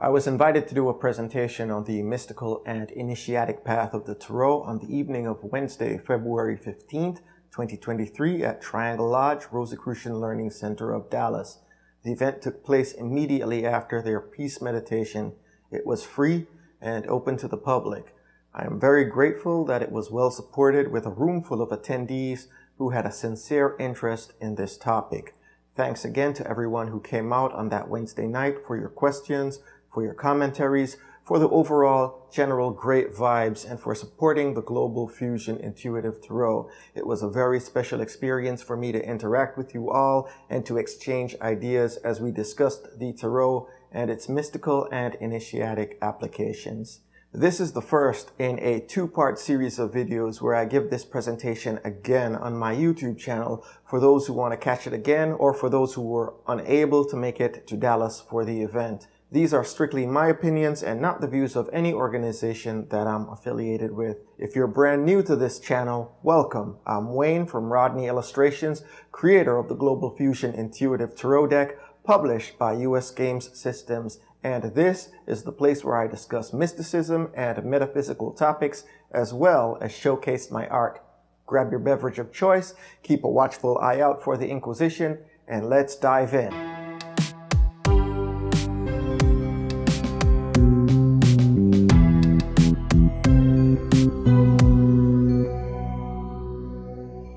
I was invited to do a presentation on the mystical and initiatic path of the Tarot on the evening of Wednesday, February 15th, 2023 at Triangle Lodge, Rosicrucian Learning Center of Dallas. The event took place immediately after their peace meditation. It was free and open to the public. I am very grateful that it was well supported with a room full of attendees who had a sincere interest in this topic. Thanks again to everyone who came out on that Wednesday night for your questions, for your commentaries, for the overall general great vibes, and for supporting the Global Fusion Intuitive Tarot. It was a very special experience for me to interact with you all and to exchange ideas as we discussed the Tarot and its mystical and initiatic applications. This is the first in a two-part series of videos where I give this presentation again on my YouTube channel for those who want to catch it again or for those who were unable to make it to Dallas for the event. These are strictly my opinions and not the views of any organization that I'm affiliated with. If you're brand new to this channel, welcome. I'm Wayne from Rodney Illustrations, creator of the Global Fusion Intuitive Tarot deck, published by US Games Systems. And this is the place where I discuss mysticism and metaphysical topics, as well as showcase my art. Grab your beverage of choice, keep a watchful eye out for the Inquisition, and let's dive in.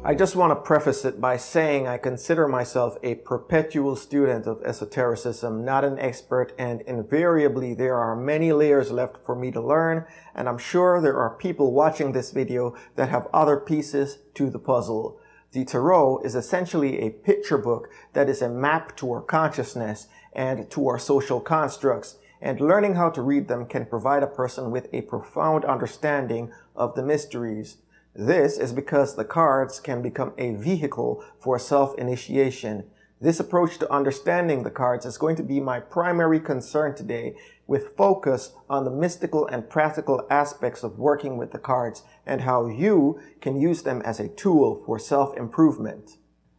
I just want to preface it by saying I consider myself a perpetual student of esotericism, not an expert, and invariably there are many layers left for me to learn, and I'm sure there are people watching this video that have other pieces to the puzzle. The Tarot is essentially a picture book that is a map to our consciousness and to our social constructs, and learning how to read them can provide a person with a profound understanding of the mysteries. This is because the cards can become a vehicle for self-initiation. This approach to understanding the cards is going to be my primary concern today, with focus on the mystical and practical aspects of working with the cards and how you can use them as a tool for self-improvement.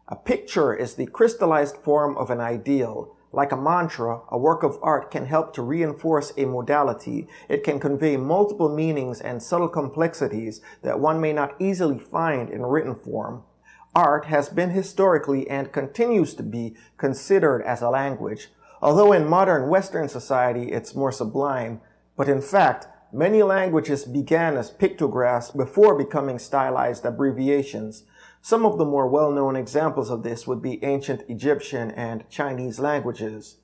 A picture is the crystallized form of an ideal. Like a mantra, a work of art can help to reinforce a modality. It can convey multiple meanings and subtle complexities that one may not easily find in written form. Art has been historically and continues to be considered as a language, although in modern Western society it's more sublime. But in fact, many languages began as pictographs before becoming stylized abbreviations. Some of the more well-known examples of this would be ancient Egyptian and Chinese languages.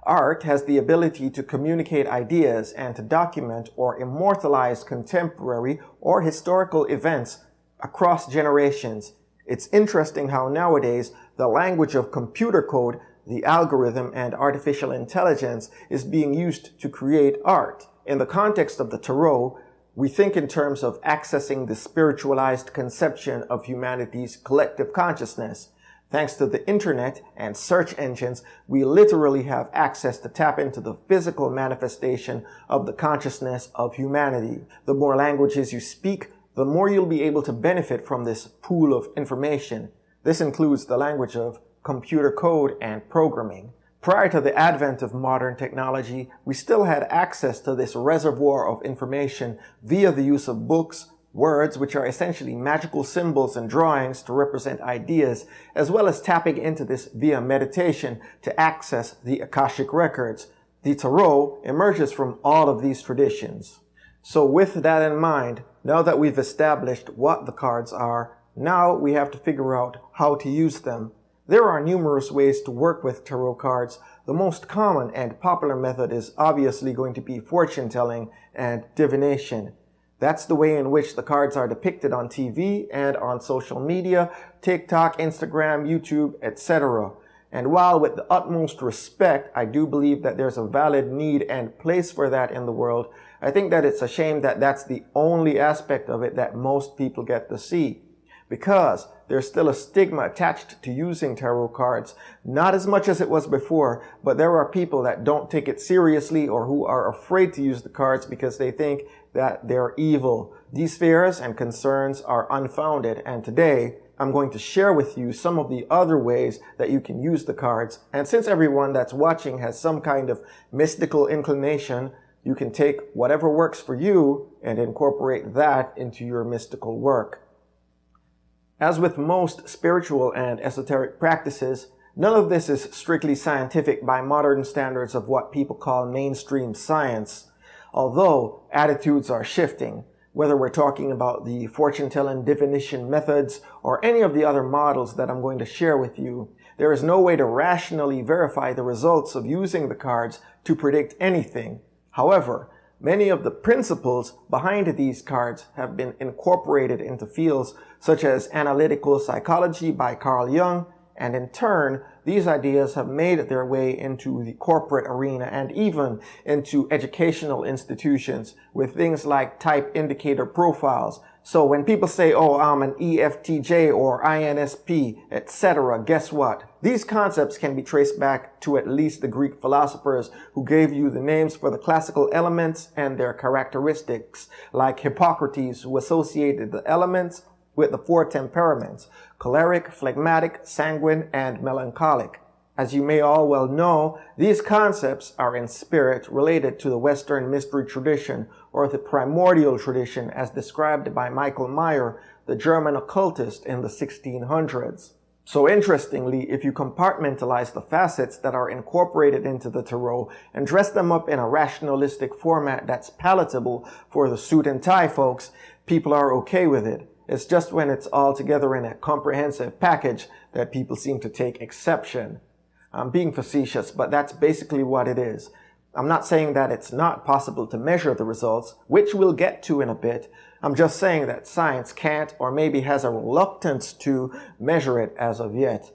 Art has the ability to communicate ideas and to document or immortalize contemporary or historical events across generations. It's interesting how nowadays the language of computer code, the algorithm, and artificial intelligence is being used to create art. In the context of the Tarot, we think in terms of accessing the spiritualized conception of humanity's collective consciousness. Thanks to the internet and search engines, we literally have access to tap into the physical manifestation of the consciousness of humanity. The more languages you speak, the more you'll be able to benefit from this pool of information. This includes the language of computer code and programming. Prior to the advent of modern technology, we still had access to this reservoir of information via the use of books, words, which are essentially magical symbols and drawings to represent ideas, as well as tapping into this via meditation to access the Akashic records. The Tarot emerges from all of these traditions. So with that in mind, now that we've established what the cards are, now we have to figure out how to use them. There are numerous ways to work with tarot cards. The most common and popular method is obviously going to be fortune telling and divination. That's the way in which the cards are depicted on TV and on social media, TikTok, Instagram, YouTube, etc. And while with the utmost respect, I do believe that there's a valid need and place for that in the world, I think that it's a shame that that's the only aspect of it that most people get to see. Because there's still a stigma attached to using tarot cards, not as much as it was before, but there are people that don't take it seriously or who are afraid to use the cards because they think that they're evil. These fears and concerns are unfounded, and today I'm going to share with you some of the other ways that you can use the cards. And since everyone that's watching has some kind of mystical inclination, you can take whatever works for you and incorporate that into your mystical work. As with most spiritual and esoteric practices, none of this is strictly scientific by modern standards of what people call mainstream science, although attitudes are shifting. Whether we're talking about the fortune-telling divination methods or any of the other models that I'm going to share with you, there is no way to rationally verify the results of using the cards to predict anything. However, many of the principles behind these cards have been incorporated into fields such as analytical psychology by Carl Jung, and in turn, these ideas have made their way into the corporate arena and even into educational institutions with things like type indicator profiles. So when people say, oh, I'm an EFTJ or INSP, etc., guess what? These concepts can be traced back to at least the Greek philosophers who gave you the names for the classical elements and their characteristics, like Hippocrates, who associated the elements with the four temperaments: choleric, phlegmatic, sanguine, and melancholic. As you may all well know, these concepts are in spirit related to the Western mystery tradition, or the primordial tradition as described by Michael Meyer, the German occultist in the 1600s. So interestingly, if you compartmentalize the facets that are incorporated into the tarot and dress them up in a rationalistic format that's palatable for the suit and tie folks, people are okay with it. It's just when it's all together in a comprehensive package that people seem to take exception. I'm being facetious, but that's basically what it is. I'm not saying that it's not possible to measure the results, which we'll get to in a bit. I'm just saying that science can't, or maybe has a reluctance to, measure it as of yet.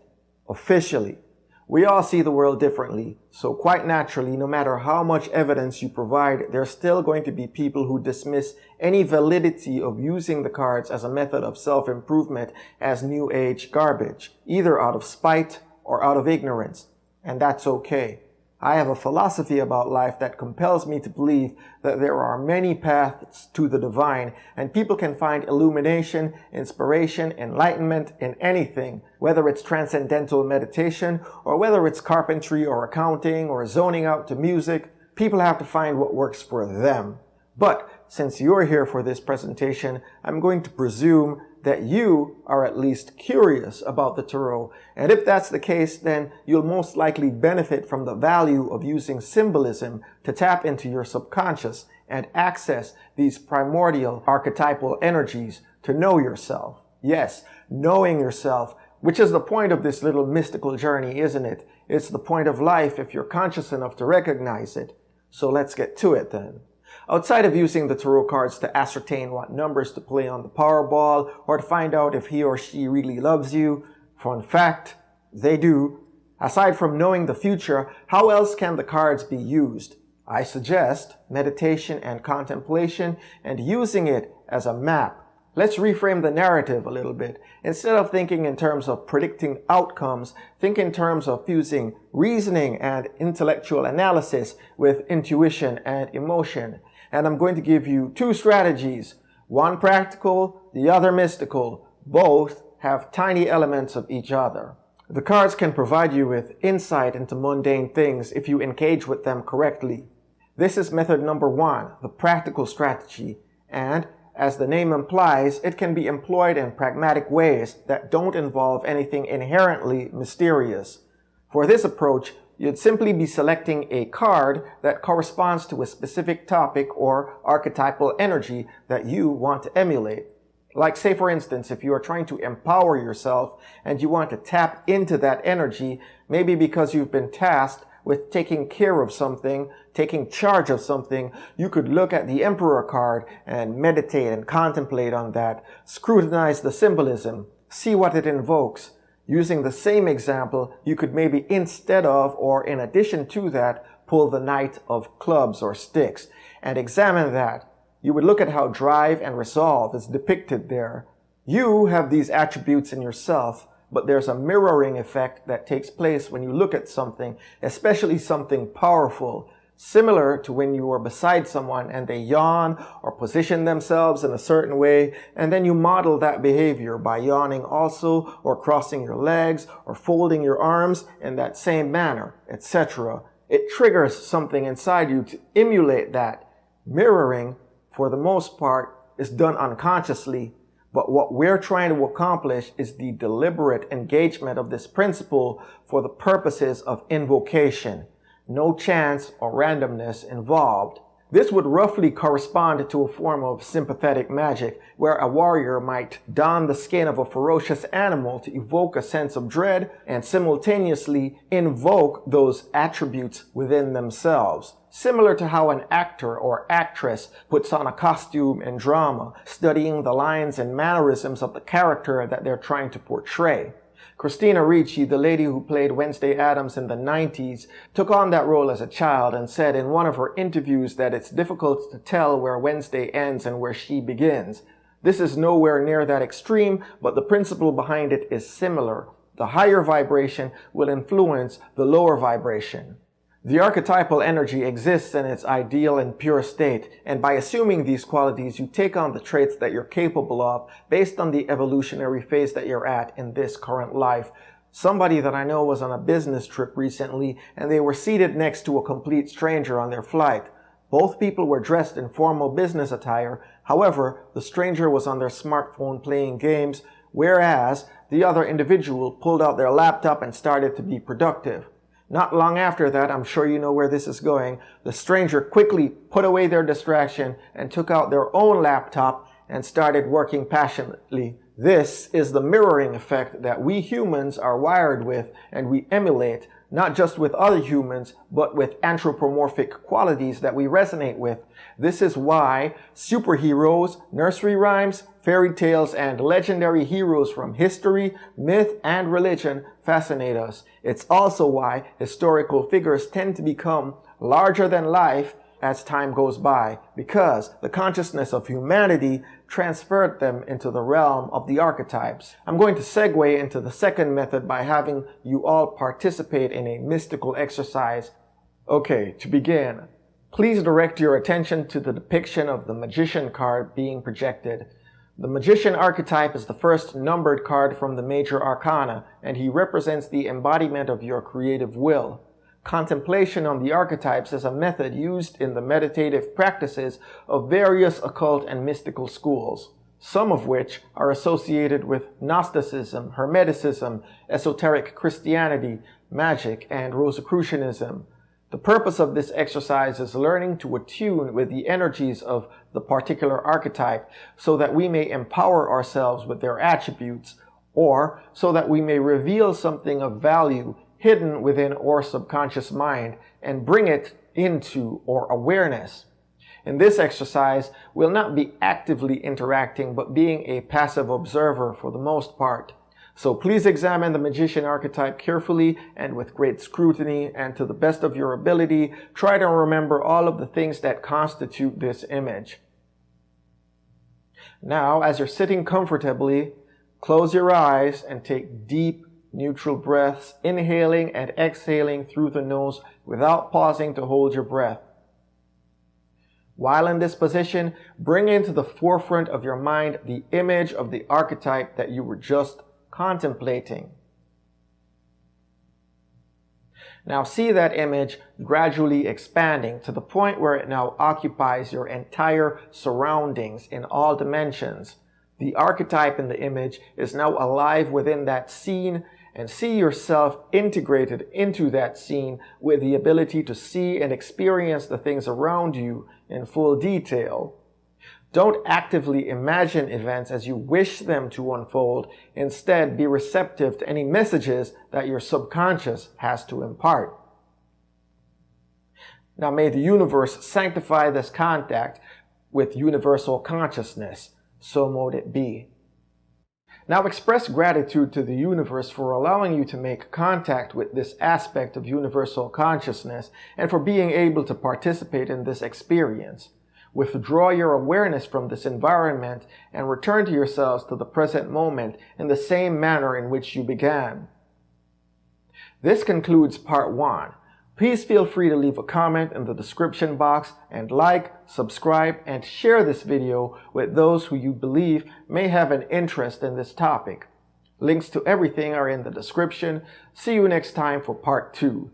Officially. We all see the world differently, so quite naturally, no matter how much evidence you provide, there's still going to be people who dismiss any validity of using the cards as a method of self-improvement as New Age garbage, either out of spite or out of ignorance, and that's okay. I have a philosophy about life that compels me to believe that there are many paths to the divine, and people can find illumination, inspiration, enlightenment in anything, whether it's transcendental meditation, or whether it's carpentry or accounting or zoning out to music. People have to find what works for them. But since you're here for this presentation, I'm going to presume that you are at least curious about the tarot. And if that's the case, then you'll most likely benefit from the value of using symbolism to tap into your subconscious and access these primordial archetypal energies to know yourself. Yes, knowing yourself, which is the point of this little mystical journey, isn't it? It's the point of life if you're conscious enough to recognize it. So let's get to it then. Outside of using the tarot cards to ascertain what numbers to play on the Powerball or to find out if he or she really loves you, fun fact, they do. Aside from knowing the future, how else can the cards be used? I suggest meditation and contemplation and using it as a map. Let's reframe the narrative a little bit. Instead of thinking in terms of predicting outcomes, think in terms of fusing reasoning and intellectual analysis with intuition and emotion. And I'm going to give you two strategies, one practical, the other mystical. Both have tiny elements of each other. The cards can provide you with insight into mundane things if you engage with them correctly. This is method number one, the practical strategy. And as the name implies, it can be employed in pragmatic ways that don't involve anything inherently mysterious. For this approach, you'd simply be selecting a card that corresponds to a specific topic or archetypal energy that you want to emulate. Like, say for instance, if you are trying to empower yourself and you want to tap into that energy, maybe because you've been tasked with taking care of something, taking charge of something, you could look at the Emperor card and meditate and contemplate on that, scrutinize the symbolism, see what it invokes. Using the same example, you could maybe instead of or in addition to that, pull the Knight of Clubs or Sticks and examine that. You would look at how drive and resolve is depicted there. You have these attributes in yourself, but there's a mirroring effect that takes place when you look at something, especially something powerful, similar to when you are beside someone and they yawn or position themselves in a certain way, and then you model that behavior by yawning also, or crossing your legs, or folding your arms in that same manner, etc. It triggers something inside you to emulate that. Mirroring, for the most part, is done unconsciously, but what we're trying to accomplish is the deliberate engagement of this principle for the purposes of invocation. No chance or randomness involved. This would roughly correspond to a form of sympathetic magic, where a warrior might don the skin of a ferocious animal to evoke a sense of dread and simultaneously invoke those attributes within themselves. Similar to how an actor or actress puts on a costume in drama, studying the lines and mannerisms of the character that they're trying to portray. Christina Ricci, the lady who played Wednesday Addams in the 90s, took on that role as a child and said in one of her interviews that it's difficult to tell where Wednesday ends and where she begins. This is nowhere near that extreme, but the principle behind it is similar. The higher vibration will influence the lower vibration. The archetypal energy exists in its ideal and pure state, and by assuming these qualities, you take on the traits that you're capable of based on the evolutionary phase that you're at in this current life. Somebody that I know was on a business trip recently, and they were seated next to a complete stranger on their flight. Both people were dressed in formal business attire. However, the stranger was on their smartphone playing games, whereas the other individual pulled out their laptop and started to be productive. Not long after that, I'm sure you know where this is going, the stranger quickly put away their distraction and took out their own laptop and started working passionately. This is the mirroring effect that we humans are wired with, and we emulate, not just with other humans, but with anthropomorphic qualities that we resonate with. This is why superheroes, nursery rhymes, fairy tales, and legendary heroes from history, myth, and religion fascinate us. It's also why historical figures tend to become larger than life as time goes by, because the consciousness of humanity transferred them into the realm of the archetypes. I'm going to segue into the second method by having you all participate in a mystical exercise. Okay, to begin, please direct your attention to the depiction of the Magician card being projected. The Magician archetype is the first numbered card from the major arcana, and he represents the embodiment of your creative will. Contemplation on the archetypes is a method used in the meditative practices of various occult and mystical schools, some of which are associated with Gnosticism, Hermeticism, esoteric Christianity, magic, and Rosicrucianism. The purpose of this exercise is learning to attune with the energies of the particular archetype so that we may empower ourselves with their attributes, or so that we may reveal something of value hidden within our subconscious mind and bring it into our awareness. In this exercise, we'll not be actively interacting, but being a passive observer for the most part. So please examine the Magician archetype carefully and with great scrutiny, and to the best of your ability, try to remember all of the things that constitute this image. Now, as you're sitting comfortably, close your eyes and take deep, neutral breaths, inhaling and exhaling through the nose without pausing to hold your breath. While in this position, bring into the forefront of your mind the image of the archetype that you were just contemplating. Now see that image gradually expanding to the point where it now occupies your entire surroundings in all dimensions. The archetype in the image is now alive within that scene, and see yourself integrated into that scene with the ability to see and experience the things around you in full detail. Don't actively imagine events as you wish them to unfold. Instead, be receptive to any messages that your subconscious has to impart. Now may the universe sanctify this contact with universal consciousness. So mote it be. Now express gratitude to the universe for allowing you to make contact with this aspect of universal consciousness and for being able to participate in this experience. Withdraw your awareness from this environment and return to yourselves to the present moment in the same manner in which you began. This concludes part 1. Please feel free to leave a comment in the description box and like, subscribe, and share this video with those who you believe may have an interest in this topic. Links to everything are in the description. See you next time for part 2.